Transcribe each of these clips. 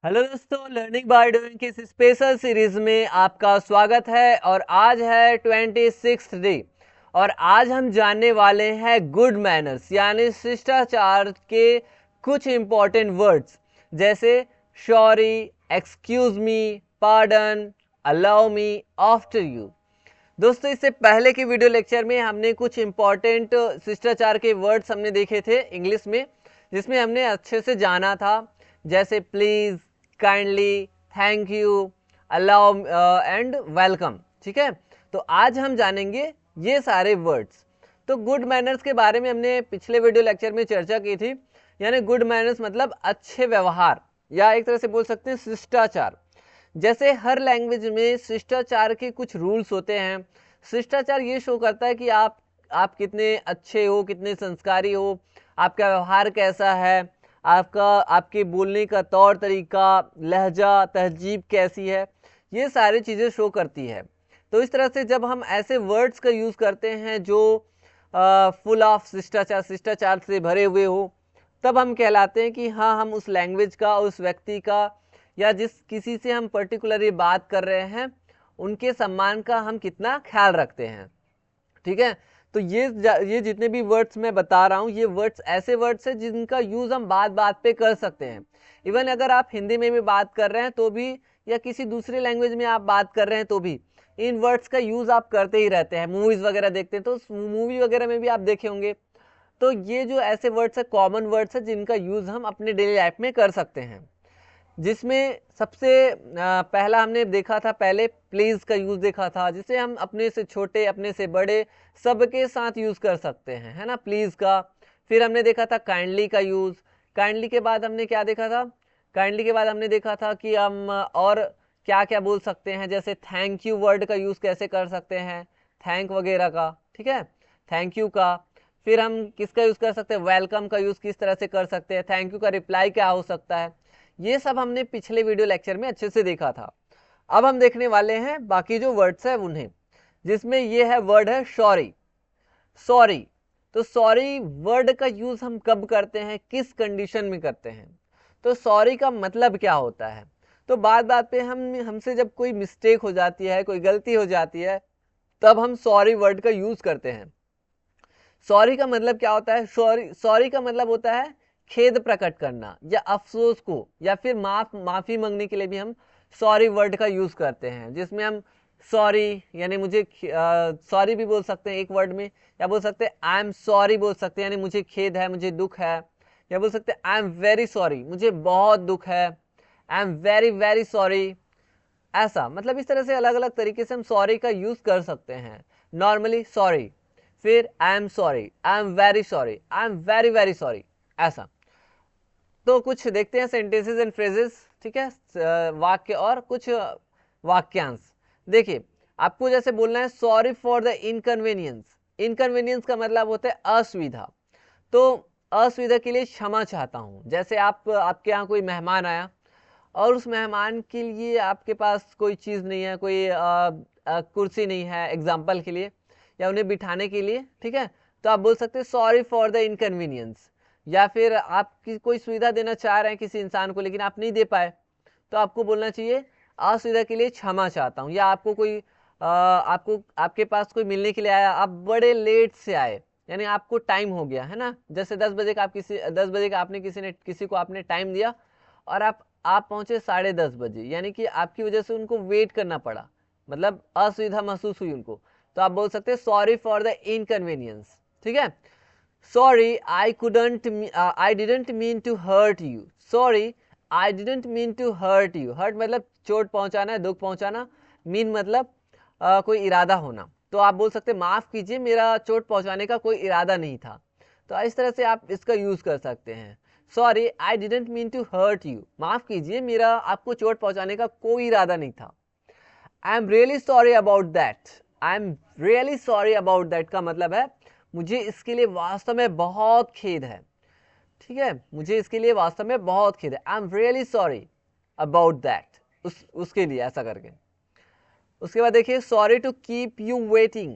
Hello दोस्तों, learning by doing की इस स्पेशल सीरीज में आपका स्वागत है। और आज है 26th डे और आज हम जानने वाले हैं गुड मैनर्स यानी शिष्टाचार के कुछ इंपॉर्टेंट वर्ड्स जैसे sorry, excuse me, pardon, allow me, after you. दोस्तों, इससे पहले के वीडियो लेक्चर में हमने कुछ इंपॉर्टेंट शिष्टाचार के वर्ड्स हमने देखे थे इंग्लिश में, जिसमें हमने अच्छे से जाना था, जैसे please, kindly, thank you, allow and welcome. ठीक है, तो आज हम जानेंगे ये सारे वर्ड्स। तो गुड मैनर्स के बारे में हमने पिछले वीडियो लेक्चर में चर्चा की थी, यानी गुड मैनर्स मतलब अच्छे व्यवहार या एक तरह से बोल सकते हैं शिष्टाचार। जैसे हर लैंग्वेज में शिष्टाचार के कुछ रूल्स होते हैं। शिष्टाचार ये शो करता है कि आप कितने अच्छे हो, कितने संस्कारी हो, आपका व्यवहार कैसा है, आपके बोलने का तौर तरीका, लहजा, तहजीब कैसी है, ये सारी चीज़ें शो करती है। तो इस तरह से जब हम ऐसे वर्ड्स का यूज़ करते हैं जो फुल ऑफ शिष्टाचार से भरे हुए हो, तब हम कहलाते हैं कि हाँ, हम उस लैंग्वेज का, उस व्यक्ति का या जिस किसी से हम पर्टिकुलरली बात कर रहे हैं उनके सम्मान का हम कितना ख्याल रखते हैं। ठीक है, तो ये जितने भी वर्ड्स मैं बता रहा हूँ, ये वर्ड्स ऐसे वर्ड्स हैं जिनका यूज हम बात बात पे कर सकते हैं। इवन अगर आप हिंदी में भी बात कर रहे हैं तो भी, या किसी दूसरी लैंग्वेज में आप बात कर रहे हैं तो भी, इन वर्ड्स का यूज आप करते ही रहते हैं। मूवीज वगैरह देखते हैं तो मूवी वगैरह में भी आप देखे होंगे। तो ये जो ऐसे वर्ड्स है, कॉमन वर्ड्स है जिनका यूज हम अपने डेली लाइफ में कर सकते हैं। जिसमें सबसे पहला हमने देखा था, पहले प्लीज का यूज देखा था, जिसे हम अपने से छोटे, अपने से बड़े सबके साथ यूज कर सकते हैं, है ना, प्लीज का। फिर हमने देखा था काइंडली का यूज। काइंडली के बाद हमने क्या देखा था? काइंडली के बाद हमने देखा था कि हम और क्या क्या बोल सकते हैं, जैसे थैंक यू वर्ड का यूज कैसे कर सकते हैं, थैंक वगैरह का। ठीक है, थैंक यू का। फिर हम किसका यूज कर सकते हैं, वेलकम का यूज किस तरह से कर सकते हैं, थैंक यू का रिप्लाई क्या हो सकता है। ये सब हमने पिछले वीडियो लेक्चर में अच्छे से देखा था। अब हम देखने वाले हैं बाकी जो वर्ड्स है उन्हें, जिसमें ये है वर्ड है सॉरी। सॉरी, तो सॉरी वर्ड का यूज हम कब करते हैं, किस कंडीशन में करते हैं, तो सॉरी का मतलब क्या होता है। तो बात बात पे हमसे जब कोई मिस्टेक हो जाती है, कोई गलती हो जाती है, तब हम सॉरी वर्ड का यूज करते हैं। सॉरी का मतलब क्या होता है? सॉरी का मतलब होता है खेद प्रकट करना या अफसोस को, या फिर माफी मांगने के लिए भी हम सॉरी वर्ड का यूज करते हैं, जिसमें हम सॉरी यानी मुझे सॉरी भी बोल सकते हैं एक वर्ड में, या बोल सकते हैं आई एम सॉरी बोल सकते हैं, यानी मुझे खेद है, मुझे दुख है। या बोल सकते हैं आई एम वेरी सॉरी, मुझे बहुत दुख है, I am very very sorry. ऐसा मतलब इस तरह से अलग अलग तरीके से हम सॉरी का यूज कर सकते हैं। नॉर्मली सॉरी, फिर आई am sorry, I am very sorry, I am very very sorry, ऐसा। तो कुछ देखते हैं सेंटेंसेस एंड फ्रेजेस। ठीक है, वाक्य और कुछ वाक्यांश। देखिए, आपको जैसे बोलना है sorry for the inconvenience. Inconvenience का मतलब होता है असुविधा। तो असुविधा के लिए क्षमा चाहता हूँ। जैसे आपके यहाँ कोई मेहमान आया और उस मेहमान के लिए आपके पास कोई चीज़ नहीं है, कोई कुर्सी नहीं है एग्जाम्पल के लिए, या उन्हें बिठाने के लिए। ठीक है, तो आप बोल सकते हैं सॉरी फॉर द इनकन्वीनियंस। या फिर आप कोई सुविधा देना चाह रहे हैं किसी इंसान को, लेकिन आप नहीं दे पाए, तो आपको बोलना चाहिए असुविधा के लिए क्षमा चाहता हूँ। या आपको कोई आपको आपके पास कोई मिलने के लिए आया, आप बड़े लेट से आए, यानी आपको टाइम हो गया है ना, जैसे 10 बजे का, आप किसी 10 बजे का आपने किसी को आपने टाइम दिया और आप पहुंचे 10:30 बजे, यानी कि आपकी वजह से उनको वेट करना पड़ा, मतलब असुविधा महसूस हुई उनको। तो आप बोल सकते हैं सॉरी फॉर द इनकन्वीनियंस। ठीक है, sorry I didn't mean to hurt you. Sorry I didn't mean to hurt you. Hurt मतलब चोट पहुंचाना है, दुख पहुंचाना। मीन मतलब कोई इरादा होना। तो आप बोल सकते हैं माफ कीजिए, मेरा चोट पहुंचाने का कोई इरादा नहीं था। तो इस तरह से आप इसका यूज कर सकते हैं। Sorry I didn't mean to hurt you, माफ कीजिए, मेरा आपको चोट पहुंचाने का कोई इरादा नहीं था। आई am really sorry about that. I am really sorry about that का मतलब है मुझे इसके लिए वास्तव में बहुत खेद है। ठीक है, मुझे इसके लिए वास्तव में बहुत खेद है। I am really sorry about that, उसके लिए ऐसा करके। उसके बाद देखिए sorry to keep you waiting.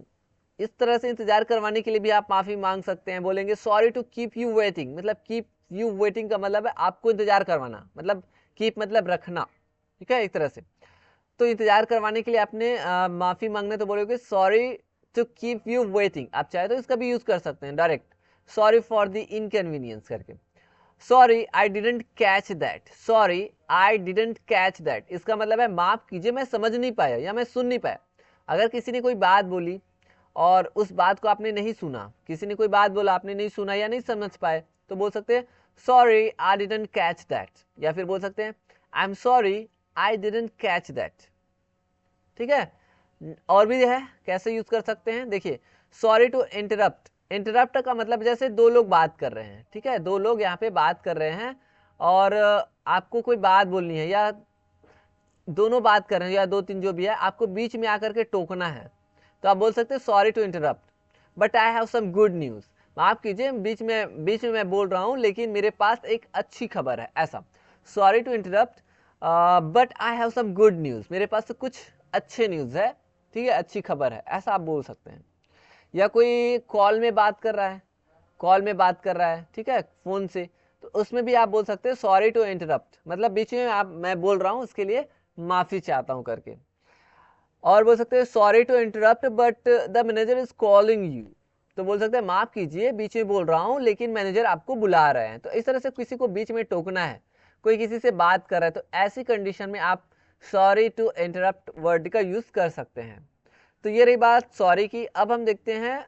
इस तरह से इंतजार करवाने के लिए भी आप माफी मांग सकते हैं। बोलेंगे sorry to keep you waiting, मतलब कीप यू वेटिंग का मतलब है आपको इंतजार करवाना, मतलब कीप मतलब रखना, ठीक है, एक तरह से। तो इंतजार करवाने के लिए आपने माफी मांगना तो बोलोगे sorry to keep you waiting. आप चाहे तो इसका भी यूज कर सकते हैं direct, sorry for the inconvenience करके। Sorry I didn't catch that, sorry I didn't catch that, इसका मतलब है माफ कीजिए मैं समझ नहीं पाया या मैं सुन नहीं पाया। अगर किसी ने कोई बात बोली और उस बात को आपने नहीं सुना, किसी ने कोई बात बोला आपने नहीं सुना या नहीं समझ पाए, तो बोल सकते हैं sorry I didn't catch that, या फिर बोल सकते हैं I am sorry I didn't catch that, ठीक है। और भी है कैसे यूज कर सकते हैं, देखिए सॉरी टू इंटरप्ट। इंटरप्ट का मतलब जैसे दो लोग बात कर रहे हैं, ठीक है, दो लोग यहाँ पे बात कर रहे हैं और आपको कोई बात बोलनी है या दोनों बात कर रहे हैं या दो तीन जो भी है, आपको बीच में आकर के टोकना है, तो आप बोल सकते हैं sorry to interrupt but I have some good news. माफ कीजिए बीच में मैं बोल रहा हूँ लेकिन मेरे पास एक अच्छी खबर है, ऐसा। Sorry to interrupt but I have some good news, मेरे पास कुछ अच्छे न्यूज है, ठीक है, अच्छी खबर है, ऐसा आप बोल सकते हैं। या कोई कॉल में बात कर रहा है, कॉल में बात कर रहा है, ठीक है, फोन से, तो उसमें भी आप बोल सकते हैं सॉरी टू इंटरप्ट, मतलब बीच में मैं बोल रहा हूँ उसके लिए माफी चाहता हूँ करके। और बोल सकते हैं sorry to interrupt but the manager is calling you, तो बोल सकते हैं माफ कीजिए बीच में बोल रहा हूँ लेकिन मैनेजर आपको बुला रहे हैं। तो इस तरह से किसी को बीच में टोकना है, कोई किसी से बात कर रहा है, तो ऐसी कंडीशन में आप सॉरी टू इंटरप्ट वर्ड का यूज कर सकते हैं। तो ये रही बात सॉरी की। अब हम देखते हैं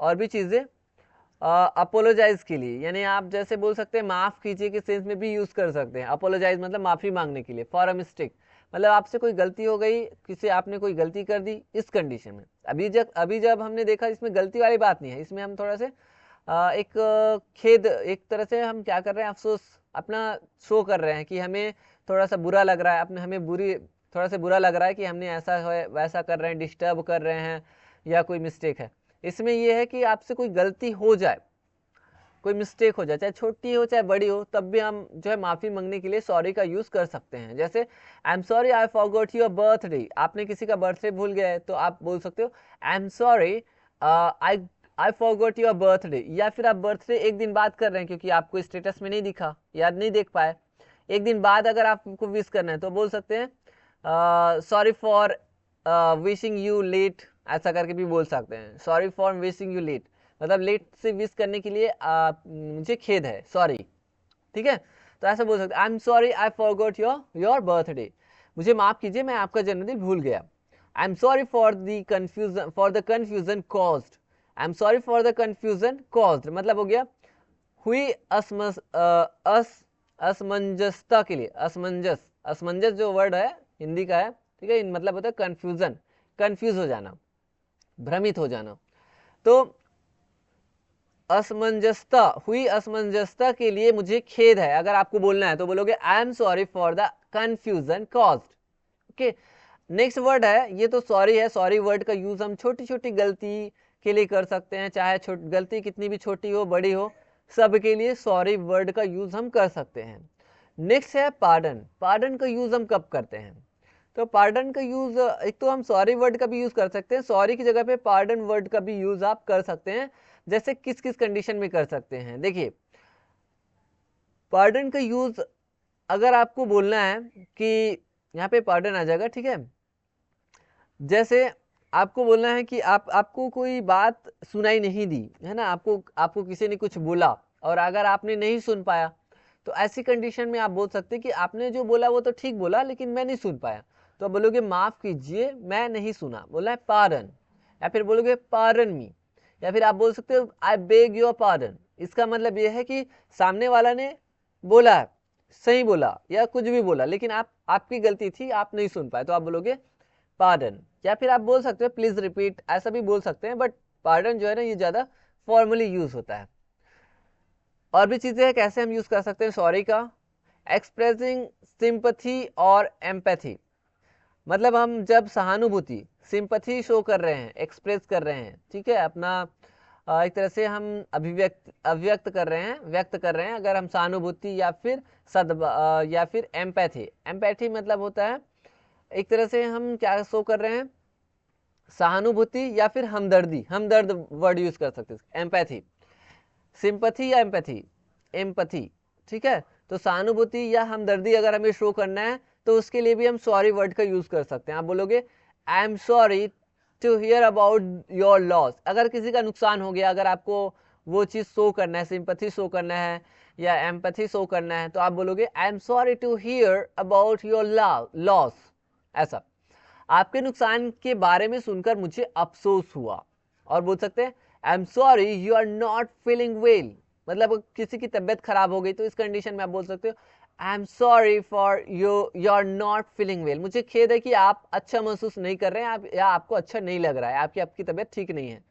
और भी चीजें। अपोलोजाइज के लिए, यानी आप जैसे बोल सकते हैं माफ कीजिए के सेंस में भी यूज कर सकते हैं। अपोलोजाइज मतलब माफी मांगने के लिए, फॉर अ मिस्टेक मतलब आपसे कोई गलती हो गई, किसी आपने कोई गलती कर दी, इस कंडीशन में। अभी जब हमने देखा इसमें गलती वाली बात नहीं है, इसमें हम थोड़ा से एक खेद, एक तरह से हम क्या कर रहे हैं, अफसोस अपना शो कर रहे हैं कि हमें थोड़ा सा बुरा लग रहा है, अपने हमें थोड़ा सा बुरा लग रहा है कि हमने ऐसा है वैसा कर रहे हैं, डिस्टर्ब कर रहे हैं या कोई मिस्टेक है। इसमें यह है कि आपसे कोई गलती हो जाए, कोई मिस्टेक हो जाए, चाहे छोटी हो चाहे बड़ी हो, तब भी हम जो है माफी मांगने के लिए सॉरी का यूज कर सकते हैं। जैसे आई am sorry I forgot your birthday, आपने किसी का बर्थडे भूल गया है तो आप बोल सकते हो I am sorry I forgot your birthday. या फिर आप बर्थडे एक दिन बाद कर रहे हैं क्योंकि आपको स्टेटस में नहीं दिखा, याद नहीं देख पाए, एक दिन बाद अगर आपको विश करना है तो बोल सकते हैं sorry for wishing you let, ऐसा करके भी बोल सकते हैं, sorry for wishing you let, मतलब लेट से विश करने के लिए मुझे खेद है, सॉरी, ठीक है। तो ऐसा बोल सकते हैं I am sorry I forgot your birthday, मुझे माफ कीजिए मैं आपका जन्मदिन भूल गया। आई am sorry for the confusion caused, I am sorry for the confusion caused मतलब हो गया हुई असमंजसता के लिए, असमंजस जो वर्ड है हिंदी का है, ठीक है, मतलब होता है कंफ्यूजन, कंफ्यूज हो जाना, भ्रमित हो जाना। तो हुई असमंजसता के लिए मुझे खेद है, अगर आपको बोलना है तो बोलोगे I am sorry for the confusion caused. Okay, next word है, ये तो सॉरी है, सॉरी वर्ड का यूज हम छोटी छोटी गलती के लिए कर सकते हैं, चाहे गलती कितनी भी छोटी हो बड़ी हो, सब के लिए सॉरी वर्ड का यूज हम कर सकते हैं। नेक्स्ट है पार्डन। पार्डन का यूज हम कब करते हैं, तो पार्डन का यूज एक तो हम सॉरी वर्ड का भी यूज कर सकते हैं, सॉरी की जगह पे पार्डन वर्ड का भी यूज आप कर सकते हैं। जैसे किस किस कंडीशन में कर सकते हैं, देखिए पार्डन का यूज अगर आपको बोलना है कि यहाँ पे पार्डन आ जाएगा, ठीक है, जैसे आपको बोलना है कि आपको कोई बात सुनाई नहीं दी है ना, आपको किसी ने कुछ बोला और अगर आपने नहीं सुन पाया, तो ऐसी कंडीशन में आप बोल सकते हैं कि आपने जो बोला वो तो ठीक बोला लेकिन मैं नहीं सुन पाया, तो आप बोलोगे माफ कीजिए मैं नहीं सुना, बोला है पार्डन, या फिर बोलोगे पार्डन मी, या फिर आप बोल सकते हो आई बेग योर पार्डन। इसका मतलब यह है कि सामने वाला ने बोला सही बोला या कुछ भी बोला लेकिन आपकी गलती थी, आप नहीं सुन पाए, तो आप बोलोगे पार्डन। या फिर आप बोल सकते हो प्लीज रिपीट, ऐसा भी बोल सकते हैं, बट पार्डन जो है ना ये ज्यादा फॉर्मली यूज होता है। और भी चीजें हैं कैसे हम यूज कर सकते हैं सॉरी का, एक्सप्रेसिंग सिंपैथी और एम्पैथी, मतलब हम जब सहानुभूति सिंपैथी शो कर रहे हैं, एक्सप्रेस कर रहे हैं, ठीक है, अपना एक तरह से हम अभिव्यक्त कर रहे हैं, व्यक्त कर रहे हैं, अगर हम सहानुभूति या फिर या फिर एम्पैथी। एम्पैथी मतलब होता है एक तरह से हम क्या शो कर रहे हैं, सहानुभूति या फिर हमदर्दी, हमदर्द वर्ड यूज कर सकते हैं, एम्पैथी, सिंपैथी या एम्पैथी, एम्पैथी, ठीक है। तो सहानुभूति या हमदर्दी अगर हमें शो करना है तो उसके लिए भी हम सॉरी वर्ड का यूज कर सकते हैं। आप बोलोगे I am sorry to hear about your loss. अगर किसी का नुकसान हो गया, अगर आपको वो चीज शो करना है, सिंपैथी शो करना है या एम्पैथी शो करना है, तो आप बोलोगे I am sorry to hear about your loss. ऐसा आपके नुकसान के बारे में सुनकर मुझे अफसोस हुआ। और बोल सकते हैं I am sorry you are not feeling well, मतलब किसी की तबीयत खराब हो गई तो इस कंडीशन में आप बोल सकते हो I am sorry for you are not feeling well, मुझे खेद है कि आप अच्छा महसूस नहीं कर रहे हैं, आप या आपको अच्छा नहीं लग रहा है, आपकी तबीयत ठीक नहीं है,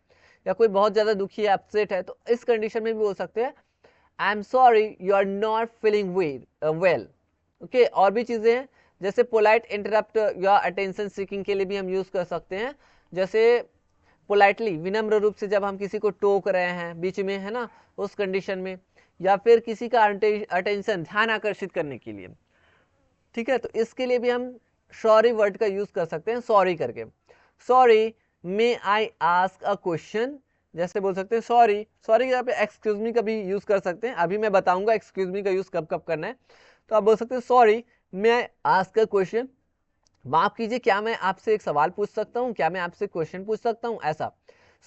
या कोई बहुत ज़्यादा दुखी है, अपसेट है, तो इस कंडीशन में भी बोल सकते हैं I am sorry you are not feeling well. Okay, और भी चीज़ें हैं जैसे पोलाइट इंटरप्ट या अटेंशन सीकिंग के लिए भी हम यूज़ कर सकते हैं। जैसे पोलाइटली, विनम्र रूप से जब हम किसी को टोक रहे हैं बीच में, है ना, उस कंडीशन में, या फिर किसी का अटेंशन, ध्यान आकर्षित करने के लिए। ठीक है, तो इसके लिए भी हम सॉरी वर्ड का यूज कर सकते हैं, सॉरी करके। Sorry may I ask a question, जैसे बोल सकते हैं सॉरी, सॉरी के यहाँ पे एक्सक्यूज मी का भी यूज कर सकते हैं। अभी मैं बताऊंगा एक्सक्यूज मी का यूज कब कब करना है। तो आप बोल सकते हैं sorry may I ask a question, माफ कीजिए क्या मैं आपसे एक सवाल पूछ सकता हूँ, क्या मैं आपसे क्वेश्चन पूछ सकता हूँ, ऐसा।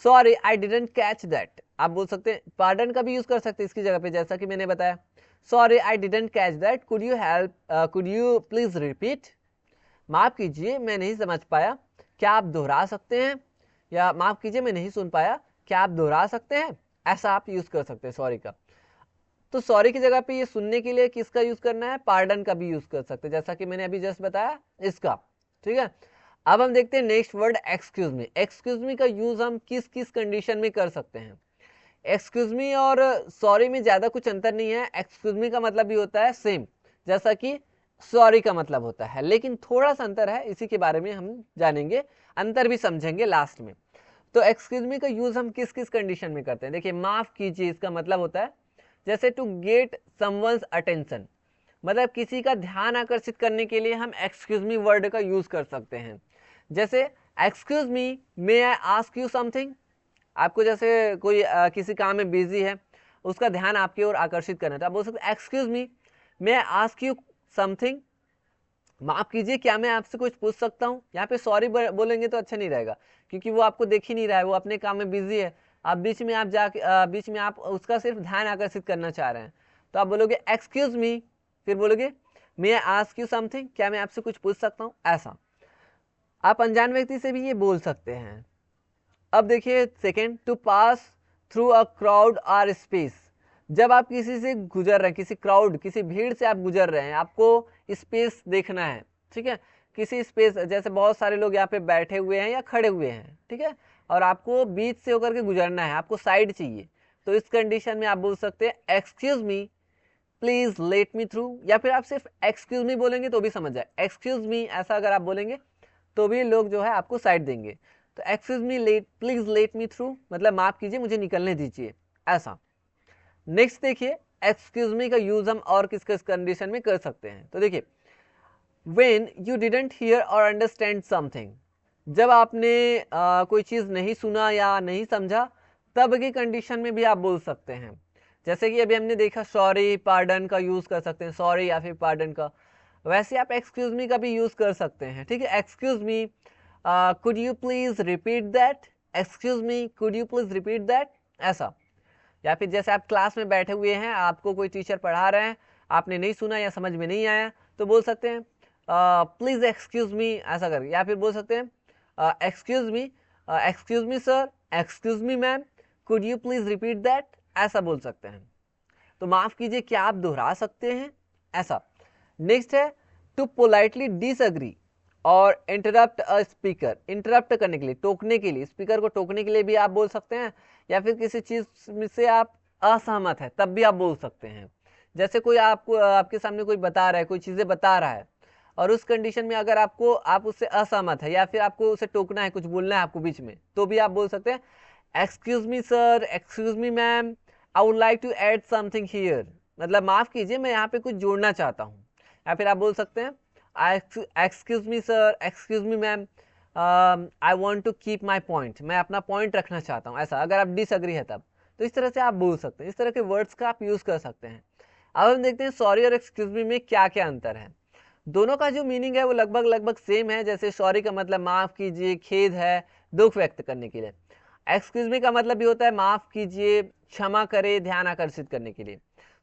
Sorry I didn't catch that, आप बोल सकते हैं पार्डन का भी यूज कर सकते हैं इसकी जगह पे, जैसा कि मैंने बताया sorry I didn't catch that, could you please repeat, माफ कीजिए मैं नहीं समझ पाया, क्या आप दोहरा सकते हैं, या माफ कीजिए मैं नहीं सुन पाया, क्या आप दोहरा सकते हैं, ऐसा आप यूज कर सकते हैं सॉरी का। तो सॉरी की जगह पे ये सुनने के लिए किसका यूज करना है, पार्डन का भी यूज कर सकते हैं, जैसा कि मैंने अभी जस्ट बताया इसका। ठीक है, अब हम देखते हैं next word excuse me. Excuse me का यूज हम किस किस कंडीशन में कर सकते हैं। एक्सक्यूज मी और सॉरी में ज्यादा कुछ अंतर नहीं है। एक्सक्यूज मी का मतलब भी होता है सेम जैसा कि सॉरी का मतलब होता है, लेकिन थोड़ा सा अंतर है, इसी के बारे में हम जानेंगे, अंतर भी समझेंगे लास्ट में। तो एक्सक्यूज मी का यूज हम किस किस कंडीशन में करते हैं। देखिए, माफ कीजिए इसका मतलब होता है जैसे टू गेट समवंस अटेंशन, मतलब किसी का ध्यान आकर्षित करने के लिए हम एक्सक्यूज मी वर्ड का यूज कर सकते हैं। जैसे excuse me may I ask you something, आपको जैसे कोई किसी काम में बिजी है, उसका ध्यान आपकी ओर आकर्षित करना है, तो आप बोल सकते हैं excuse me may I ask you something, माफ कीजिए क्या मैं आपसे कुछ पूछ सकता हूँ। यहाँ पे सॉरी बोलेंगे तो अच्छा नहीं रहेगा, क्योंकि वो आपको देख ही नहीं रहा है, वो अपने काम में बिजी है, आप बीच में बीच में आप उसका सिर्फ ध्यान आकर्षित करना चाह रहे हैं, तो आप बोलोगे एक्सक्यूज मी, फिर बोलोगे मे आई आस्क यू समथिंग, क्या मैं आपसे कुछ पूछ सकता हूँ, ऐसा। आप अनजान व्यक्ति से भी ये बोल सकते हैं। अब देखिए second, to pass through a crowd or space, जब आप किसी से गुजर रहे हैं, किसी क्राउड, किसी भीड़ से आप गुजर रहे हैं, आपको स्पेस देखना है। ठीक है, किसी स्पेस, जैसे बहुत सारे लोग यहाँ पे बैठे हुए हैं या खड़े हुए हैं, ठीक है, और आपको बीच से होकर के गुजरना है, आपको साइड चाहिए, तो इस कंडीशन में आप बोल सकते हैं excuse me please let me through, या फिर आप सिर्फ एक्सक्यूज मी बोलेंगे तो भी समझ जाए, एक्सक्यूज मी ऐसा अगर आप बोलेंगे तो भी लोग जो है आपको साइड देंगे। तो excuse me let, please let me through, मतलब माफ कीजिए मुझे निकलने दीजिए, ऐसा। नेक्स्ट देखिए, एक्सक्यूज मी का यूज हम और किस किस कंडीशन में कर सकते हैं। तो देखिए, व्हेन यू डिडंट हियर और अंडरस्टैंड समथिंग, जब आपने कोई चीज नहीं सुना या नहीं समझा, तब की कंडीशन में भी आप बोल सकते हैं। जैसे कि अभी हमने देखा सॉरी पार्डन का यूज कर सकते हैं, सॉरी या फिर पार्डन का, वैसे आप एक्सक्यूज मी का भी यूज कर सकते हैं। ठीक है, excuse me could you please repeat that, excuse me could you please repeat that, ऐसा। या फिर जैसे आप क्लास में बैठे हुए हैं, आपको कोई टीचर पढ़ा रहे हैं, आपने नहीं सुना या समझ में नहीं आया, तो बोल सकते हैं प्लीज एक्सक्यूज मी, ऐसा करके। या फिर बोल सकते हैं excuse me sir, excuse me ma'am, could you please repeat that, ऐसा बोल सकते हैं। तो माफ कीजिए क्या आप दोहरा सकते हैं, ऐसा। नेक्स्ट है टू पोलाइटली डिसएग्री और इंटरप्ट अ स्पीकर, इंटरप्ट करने के लिए, टोकने के लिए, स्पीकर को टोकने के लिए भी आप बोल सकते हैं, या फिर किसी चीज से आप असहमत है तब भी आप बोल सकते हैं। जैसे कोई आपको आपके सामने कोई बता रहा है, कोई चीजें बता रहा है, और उस कंडीशन में अगर आप उससे असहमत है या फिर आपको उसे टोकना है, कुछ बोलना है आपको बीच में, तो भी आप बोल सकते हैं excuse me sir, excuse me ma'am, I would like to add something here, मतलब माफ कीजिए मैं यहाँ पे कुछ जोड़ना चाहता हूँ। या फिर आप बोल सकते हैं excuse me sir, excuse me ma'am, I want to keep my point, मैं अपना पॉइंट रखना चाहता हूँ, ऐसा। अगर आप डिसएग्री है तब, तो इस तरह से आप बोल सकते हैं, इस तरह के वर्ड्स का आप यूज कर सकते हैं। अब हम देखते हैं सॉरी और एक्सक्यूज मी में क्या क्या अंतर है। दोनों का जो मीनिंग है वो लगभग सेम है। जैसे सॉरी का मतलब माफ कीजिए, खेद है, दुख व्यक्त करने के लिए। एक्सक्यूज मी का मतलब भी होता है माफ कीजिए, क्षमा करे, ध्यान आकर्षित करने के लिए।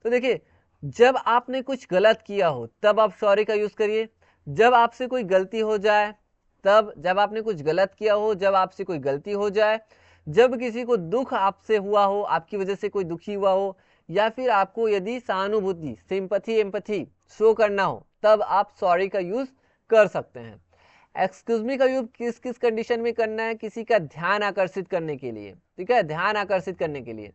तो देखिए, जब आपने कुछ गलत किया हो तब आप सॉरी का यूज करिए। जब आपसे कोई गलती हो जाए तब, जब आपने कुछ गलत किया हो, जब आपसे कोई गलती हो जाए, जब किसी को दुख आपसे हुआ हो, आपकी वजह से कोई दुखी हुआ हो, या फिर आपको यदि सहानुभूति, सिंपैथी, एम्पैथी शो करना हो, तब आप सॉरी का यूज कर सकते हैं। एक्सक्यूज मी का यूज किस किस कंडीशन में करना है? किसी का ध्यान आकर्षित करने के लिए, ठीक है, ध्यान आकर्षित करने के लिए,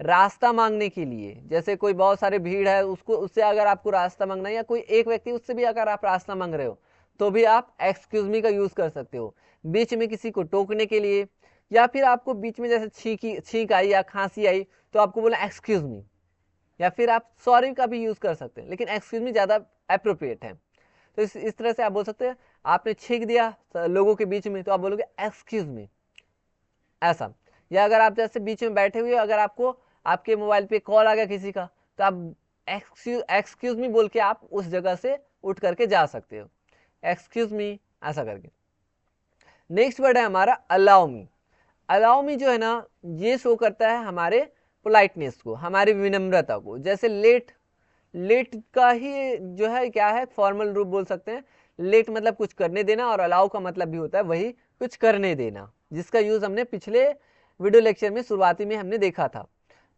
रास्ता मांगने के लिए। जैसे कोई बहुत सारे भीड़ है, उसको, उससे अगर आपको रास्ता मांगना है, या कोई एक व्यक्ति, उससे भी अगर आप रास्ता मांग रहे हो तो भी आप एक्सक्यूज मी का यूज कर सकते हो। बीच में किसी को टोकने के लिए, या फिर आपको बीच में जैसे छींक आई या खांसी आई तो आपको बोला एक्सक्यूज मी, या फिर आप सॉरी का भी यूज कर सकते हैं, लेकिन एक्सक्यूज मी ज्यादा अप्रोप्रिएट है। तो इस तरह से आप बोल सकते हैं। आपने छींक दिया लोगों के बीच में तो आप बोलोगे एक्सक्यूज मी, ऐसा। या अगर आप जैसे बीच में बैठे हुए, अगर आपको आपके मोबाइल पे कॉल आ गया किसी का, तो आप एक्सक्यूज मी बोल के आप उस जगह से उठ करके जा सकते हो, एक्सक्यूज मी ऐसा करके। नेक्स्ट वर्ड है हमारा अलाउ मी। अलाउ मी जो है ना, ये शो करता है हमारे पोलाइटनेस को, हमारी विनम्रता को। जैसे लेट, लेट का ही जो है क्या है, फॉर्मल रूप बोल सकते हैं। लेट मतलब कुछ करने देना, और अलाउ का मतलब भी होता है वही, कुछ करने देना, जिसका यूज हमने पिछले वीडियो लेक्चर में शुरुआती में हमने देखा था।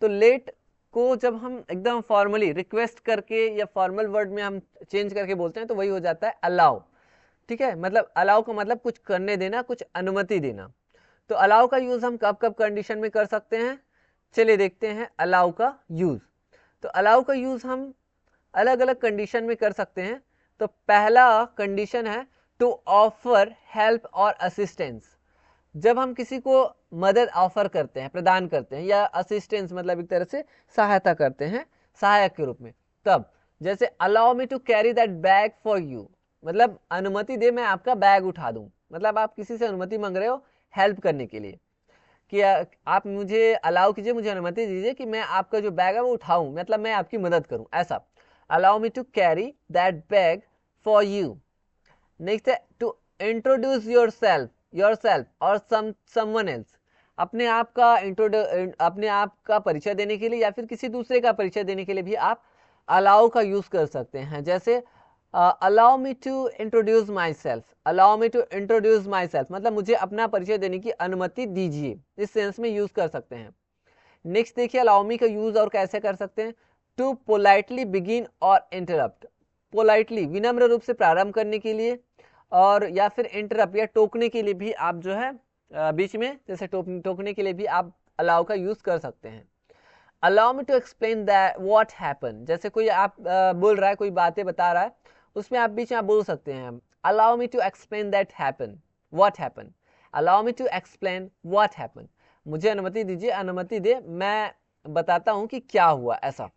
तो लेट को जब हम एकदम फॉर्मली रिक्वेस्ट करके या फॉर्मल वर्ड में हम चेंज करके बोलते हैं तो वही हो जाता है अलाउ, ठीक है। मतलब अलाउ का मतलब कुछ करने देना, कुछ अनुमति देना। तो अलाउ का यूज हम कब कब कंडीशन में कर सकते हैं, चलिए देखते हैं अलाउ का यूज। तो अलाउ का यूज हम अलग अलग कंडीशन में कर सकते हैं। तो पहला कंडीशन है टू ऑफर हेल्प और असिस्टेंस। जब हम किसी को मदद ऑफर करते हैं, प्रदान करते हैं, या असिस्टेंस मतलब एक तरह से सहायता करते हैं, सहायक के रूप में, तब जैसे allow me to carry that bag for you, मतलब अनुमति दे मैं आपका बैग उठा दूं। मतलब आप किसी से अनुमति मांग रहे हो हेल्प करने के लिए, कि आप मुझे अलाउ कीजिए, मुझे अनुमति दीजिए कि मैं आपका जो बैग है वो उठाऊं, मतलब मैं आपकी मदद करूं, ऐसा। Allow me to carry that bag for you. Next है टू इंट्रोड्यूस योरसेल्फ और समवन एल्स। अपने आप का परिचय देने के लिए या फिर किसी दूसरे का परिचय देने के लिए भी आप अलाउ का यूज कर सकते हैं। जैसे allow me to introduce myself, allow me to introduce myself मतलब मुझे अपना परिचय देने की अनुमति दीजिए, इस सेंस में यूज कर सकते हैं। नेक्स्ट देखिए अलाउ मी का यूज और कैसे कर सकते हैं। टू पोलाइटली बिगिन और इंटरप्ट, पोलाइटली विनम्र रूप से प्रारंभ करने के लिए, और या फिर इंटरप्ट या टोकने के लिए भी आप जो है बीच में जैसे टोकने के लिए भी आप अलाउ का यूज कर सकते हैं। Allow me to explain that what happen, जैसे कोई आप बोल रहा है, कोई बातें बता रहा है, उसमें आप बीच में आप बोल सकते हैं allow me to explain that happen, what happen, allow me to explain what happen, मुझे अनुमति दीजिए, अनुमति दे, मैं बताता हूं कि क्या हुआ, ऐसा।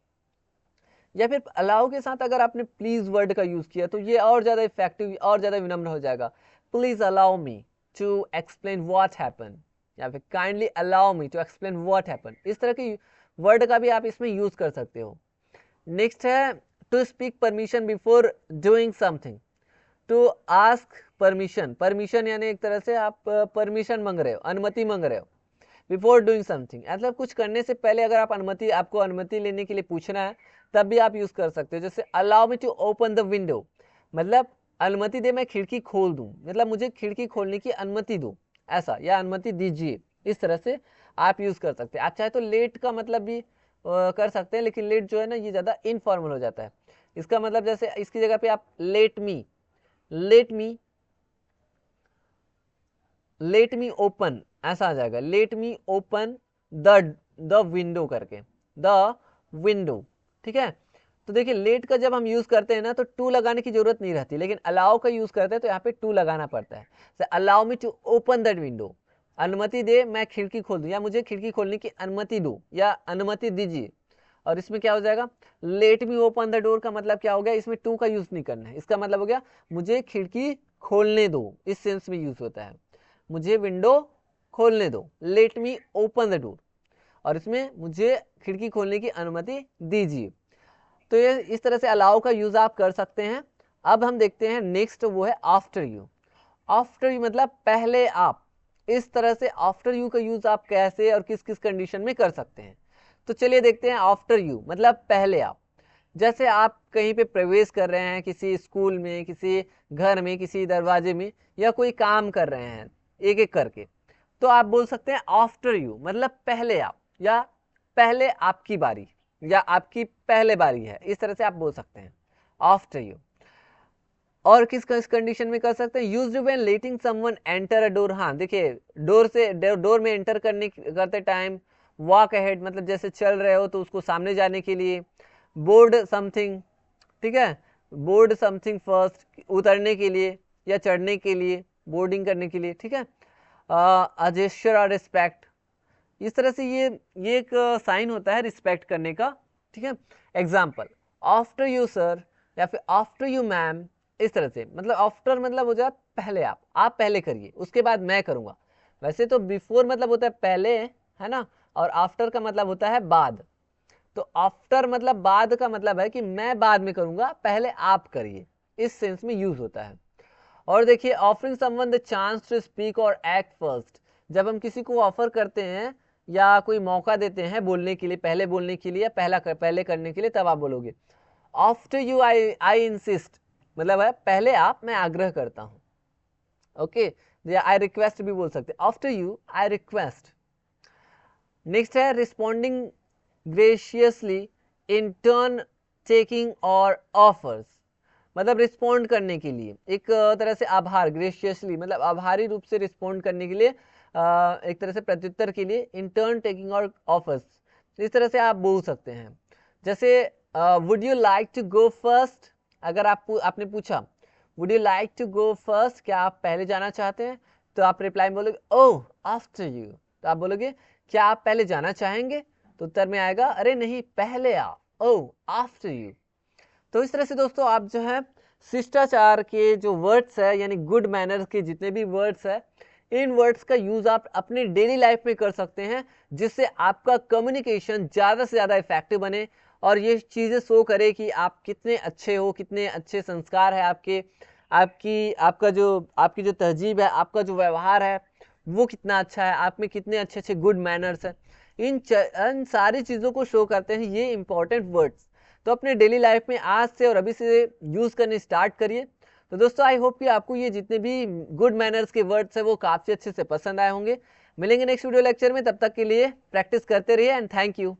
या फिर अलाउ के साथ अगर आपने प्लीज वर्ड का यूज किया तो ये और ज्यादा इफेक्टिव और ज्यादा विनम्र हो जाएगा। Please allow me to explain what happen, या फिर kindly allow me to explain what happen, इस तरह की वर्ड का भी आप इसमें यूज कर सकते हो। नेक्स्ट है to speak permission before doing something, to ask permission, permission यानी एक तरह से आप परमिशन मांग रहे हो, अनुमति मांग रहे हो। बिफोर डूइंग समथिंग मतलब कुछ करने से पहले अगर आप आपको अनुमति लेने के लिए पूछना है तब भी आप यूज कर सकते हो। जैसे allow me to open the window, मतलब अनुमति दे मैं खिड़की खोल दूं, मतलब मुझे खिड़की खोलने की अनुमति दो, ऐसा, या अनुमति दीजिए, इस तरह से आप यूज कर सकते हैं। आप चाहे तो लेट का मतलब भी कर सकते हैं, लेकिन लेट जो है ना ये ज्यादा इनफॉर्मल हो जाता है। इसका मतलब जैसे इसकी जगह पे आप let me, let me, let me open ऐसा आ जाएगा, let me open the window करके, द विंडो, ठीक है। तो देखिए लेट का जब हम यूज करते हैं ना तो टू लगाने की जरूरत नहीं रहती, लेकिन अलाउ का यूज करते हैं तो यहाँ पे टू लगाना पड़ता है। Allow me to open that window, अनुमति दे मैं खिड़की खोल दूं, या मुझे खिड़की खोलने की अनुमति दो, या अनुमति दीजिए। और इसमें क्या हो जाएगा, let me open the door का मतलब क्या हो गया, इसमें टू का यूज नहीं करना है, इसका मतलब हो गया मुझे खिड़की खोलने दो, इस सेंस में यूज होता है, मुझे विंडो खोलने दो, let me open the door, और इसमें मुझे खिड़की खोलने की अनुमति दीजिए। तो ये इस तरह से अलाउ का यूज आप कर सकते हैं। अब हम देखते हैं नेक्स्ट, वो है आफ्टर यू। आफ्टर यू मतलब पहले आप। इस तरह से आफ्टर यू का यूज आप कैसे और किस किस कंडीशन में कर सकते हैं, तो चलिए देखते हैं। आफ्टर यू मतलब पहले आप। जैसे आप कहीं पे प्रवेश कर रहे हैं, किसी स्कूल में, किसी घर में, किसी दरवाजे में, या कोई काम कर रहे हैं एक एक करके, तो आप बोल सकते हैं आफ्टर यू मतलब पहले आप, या पहले आपकी बारी, या आपकी पहले बारी है, इस तरह से आप बोल सकते हैं आफ्टर यू। और किस कंडीशन में कर सकते हैं, used when letting someone enter a door. हाँ देखिए, डोर में एंटर करते टाइम, वॉक अहेड मतलब जैसे चल रहे हो तो उसको सामने जाने के लिए, बोर्ड समथिंग, ठीक है, बोर्ड समथिंग फर्स्ट उतरने के लिए या चढ़ने के लिए, बोर्डिंग करने के लिए, ठीक है। अ जेस्चर और रिस्पेक्ट, इस तरह से ये एक साइन होता है रिस्पेक्ट करने का, ठीक है। एग्जाम्पल, आफ्टर यू सर, या फिर आफ्टर यू मैम, इस तरह से। मतलब आफ्टर मतलब हो जाए पहले आप पहले करिए, उसके बाद मैं करूँगा। वैसे तो बिफोर मतलब होता है पहले, है ना, और आफ्टर का मतलब होता है बाद। तो आफ्टर मतलब बाद का मतलब है कि मैं बाद में करूँगा, पहले आप करिए, इस सेंस में यूज होता है। और देखिए, offering someone the chance to speak और एक्ट फर्स्ट, जब हम किसी को ऑफर करते हैं या कोई मौका देते हैं बोलने के लिए, पहले बोलने के लिए या पहले करने के लिए, तब आप बोलोगे। आफ्टर यू आई इंसिस्ट मतलब है पहले आप, मैं आग्रह करता हूँ। ओके, या आई रिक्वेस्ट भी बोल सकते हैं, after you I request. Next है responding graciously in turn taking और ऑफर्स, मतलब रिस्पॉन्ड करने के लिए, एक तरह से आभार, ग्रेशियसली मतलब आभारी रूप से रिस्पॉन्ड करने के लिए, एक तरह से प्रत्युत्तर के लिए, इन टर्न टेकिंग और ऑफर्स, इस तरह से आप बोल सकते हैं। जैसे would you like to go first, अगर आपने पूछा would you like to go first, क्या आप पहले जाना चाहते हैं, तो आप रिप्लाई में बोलोगे ओह आफ्टर यू। तो आप बोलोगे क्या आप पहले जाना चाहेंगे, तो उत्तर में आएगा अरे नहीं पहले आप, ओह आफ्टर यू। तो इस तरह से दोस्तों आप जो है शिष्टाचार के जो वर्ड्स है, यानी गुड मैनर्स के जितने भी वर्ड्स है, इन वर्ड्स का यूज आप अपने डेली लाइफ में कर सकते हैं, जिससे आपका कम्युनिकेशन ज़्यादा से ज़्यादा इफेक्टिव बने और ये चीज़ें शो करे कि आप कितने अच्छे हो, कितने अच्छे संस्कार है आपके, आपकी जो तहजीब है, आपका जो व्यवहार है वो कितना अच्छा है, आप में कितने अच्छे अच्छे गुड मैनर्स हैं। इन सारी चीज़ों को शो करते हैं ये इंपॉर्टेंट वर्ड्स। तो अपने डेली लाइफ में आज से और अभी से यूज़ करने स्टार्ट करिए। तो दोस्तों आई होप कि आपको ये जितने भी गुड मैनर्स के वर्ड्स हैं वो काफ़ी अच्छे से पसंद आए होंगे। मिलेंगे नेक्स्ट वीडियो लेक्चर में, तब तक के लिए प्रैक्टिस करते रहिए एंड थैंक यू।